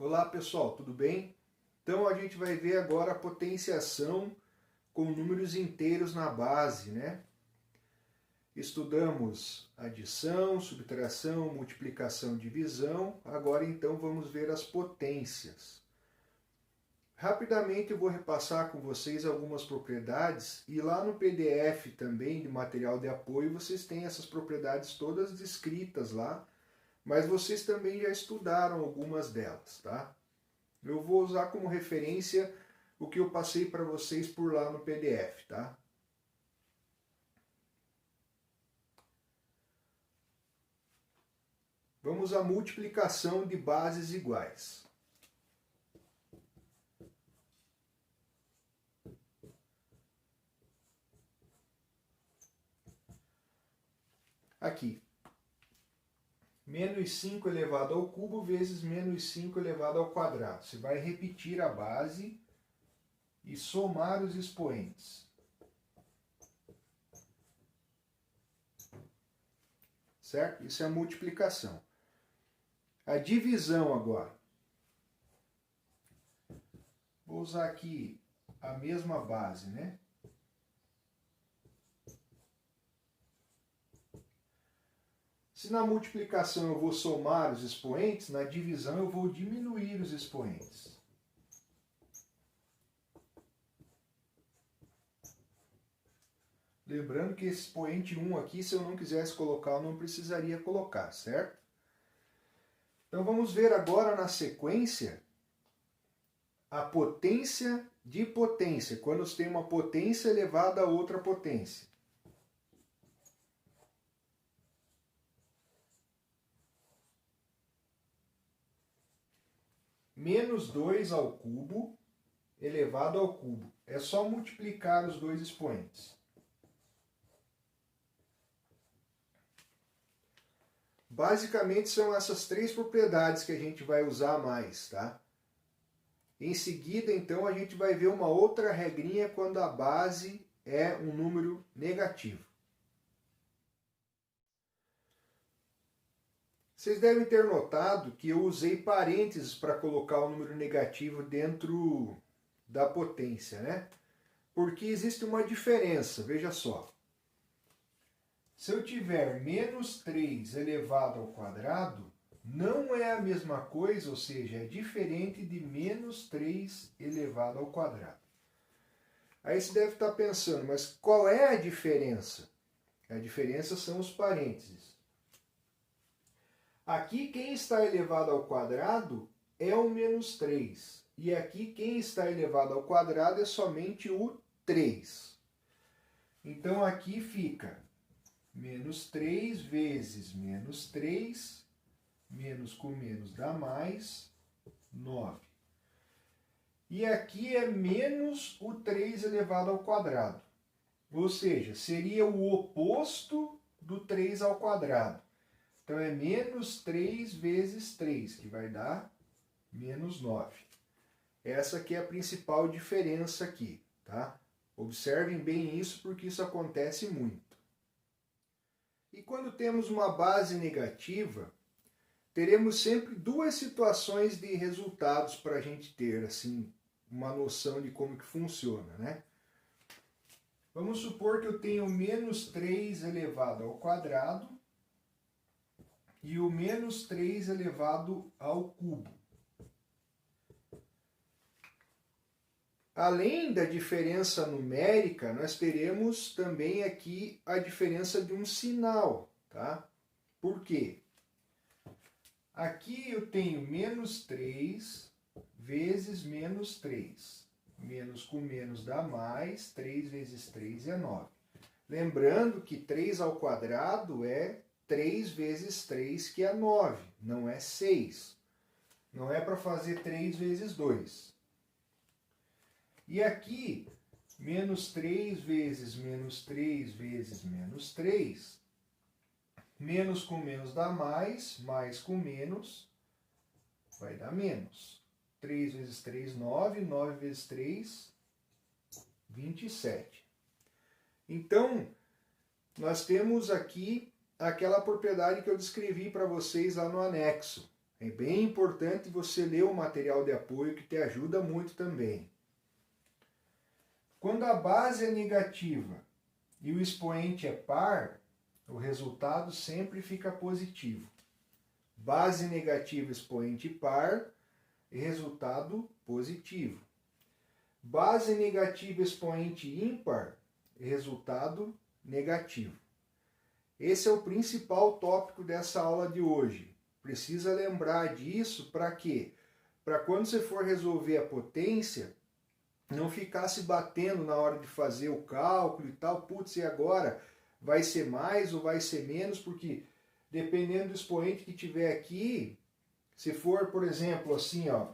Olá pessoal, tudo bem? Então a gente vai ver agora a potenciação com números inteiros na base, né? Estudamos adição, subtração, multiplicação, divisão. Agora então vamos ver as potências. Rapidamente eu vou repassar com vocês algumas propriedades e lá no PDF também de material de apoio vocês têm essas propriedades todas descritas lá, mas vocês também já estudaram algumas delas, tá? Eu vou usar como referência o que eu passei para vocês por lá no PDF, tá? Vamos à multiplicação de bases iguais. Aqui. Menos 5 elevado ao cubo vezes menos 5 elevado ao quadrado. Você vai repetir a base e somar os expoentes. Certo? Isso é a multiplicação. A divisão agora. Vou usar aqui a mesma base, né? Se na multiplicação eu vou somar os expoentes, na divisão eu vou diminuir os expoentes. Lembrando que esse expoente 1 aqui, se eu não quisesse colocar, eu não precisaria colocar, certo? Então vamos ver agora na sequência a potência de potência, quando você tem uma potência elevada a outra potência. Menos 2 ao cubo elevado ao cubo. É só multiplicar os dois expoentes. Basicamente são essas três propriedades que a gente vai usar mais, tá? Em seguida, então, a gente vai ver uma outra regrinha quando a base é um número negativo. Vocês devem ter notado que eu usei parênteses para colocar o número negativo dentro da potência, né? Porque existe uma diferença, veja só. Se eu tiver menos 3 elevado ao quadrado, não é a mesma coisa, ou seja, é diferente de menos 3 elevado ao quadrado. Aí você deve estar pensando, mas qual é a diferença? A diferença são os parênteses. Aqui quem está elevado ao quadrado é o menos 3. E aqui quem está elevado ao quadrado é somente o 3. Então aqui fica menos 3 vezes menos 3, menos com menos dá mais, 9. E aqui é menos o 3 elevado ao quadrado. Ou seja, seria o oposto do 3 ao quadrado. Então é menos 3 vezes 3, que vai dar menos 9. Essa aqui é a principal diferença aqui, tá? Observem bem isso, porque isso acontece muito. E quando temos uma base negativa, teremos sempre duas situações de resultados para a gente ter, assim, uma noção de como que funciona, né? Vamos supor que eu tenho menos 3 elevado ao quadrado e o menos 3 elevado ao cubo. Além da diferença numérica, nós teremos também aqui a diferença de um sinal, tá? Por quê? Aqui eu tenho menos 3 vezes menos 3. Menos com menos dá mais, 3 vezes 3 é 9. Lembrando que 3 ao quadrado é 3 vezes 3, que é 9, não é 6. Não é para fazer 3 vezes 2. E aqui, menos 3 vezes menos 3 vezes menos 3, menos com menos dá mais com menos vai dar menos. 3 vezes 3, 9, 9 vezes 3, 27. Então, nós temos aqui aquela propriedade que eu descrevi para vocês lá no anexo. É bem importante você ler o material de apoio que te ajuda muito também. Quando a base é negativa e o expoente é par, o resultado sempre fica positivo. Base negativa, expoente par e resultado positivo. Base negativa, expoente ímpar e resultado negativo. Esse é o principal tópico dessa aula de hoje. Precisa lembrar disso para quê? Para quando você for resolver a potência, não ficar se batendo na hora de fazer o cálculo e tal. Putz, e agora? Vai ser mais ou vai ser menos? Porque dependendo do expoente que tiver aqui, se for, por exemplo, assim, ó,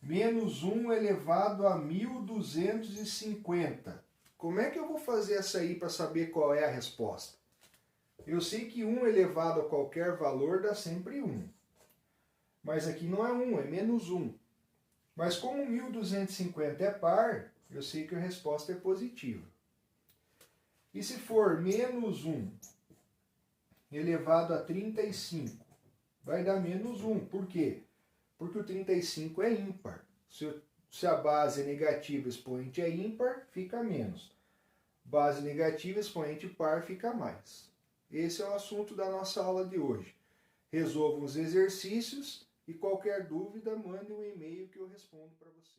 menos 1 elevado a 1250. Como é que eu vou fazer essa aí para saber qual é a resposta? Eu sei que 1 elevado a qualquer valor dá sempre 1. Mas aqui não é 1, é menos 1. Mas como 1250 é par, eu sei que a resposta é positiva. E se for menos 1 elevado a 35, vai dar menos 1. Por quê? Porque o 35 é ímpar. Se a base é negativa, expoente é ímpar, fica menos. Base negativa, expoente par, fica mais. Esse é o assunto da nossa aula de hoje. Resolvam os exercícios e qualquer dúvida, mande um e-mail que eu respondo para você.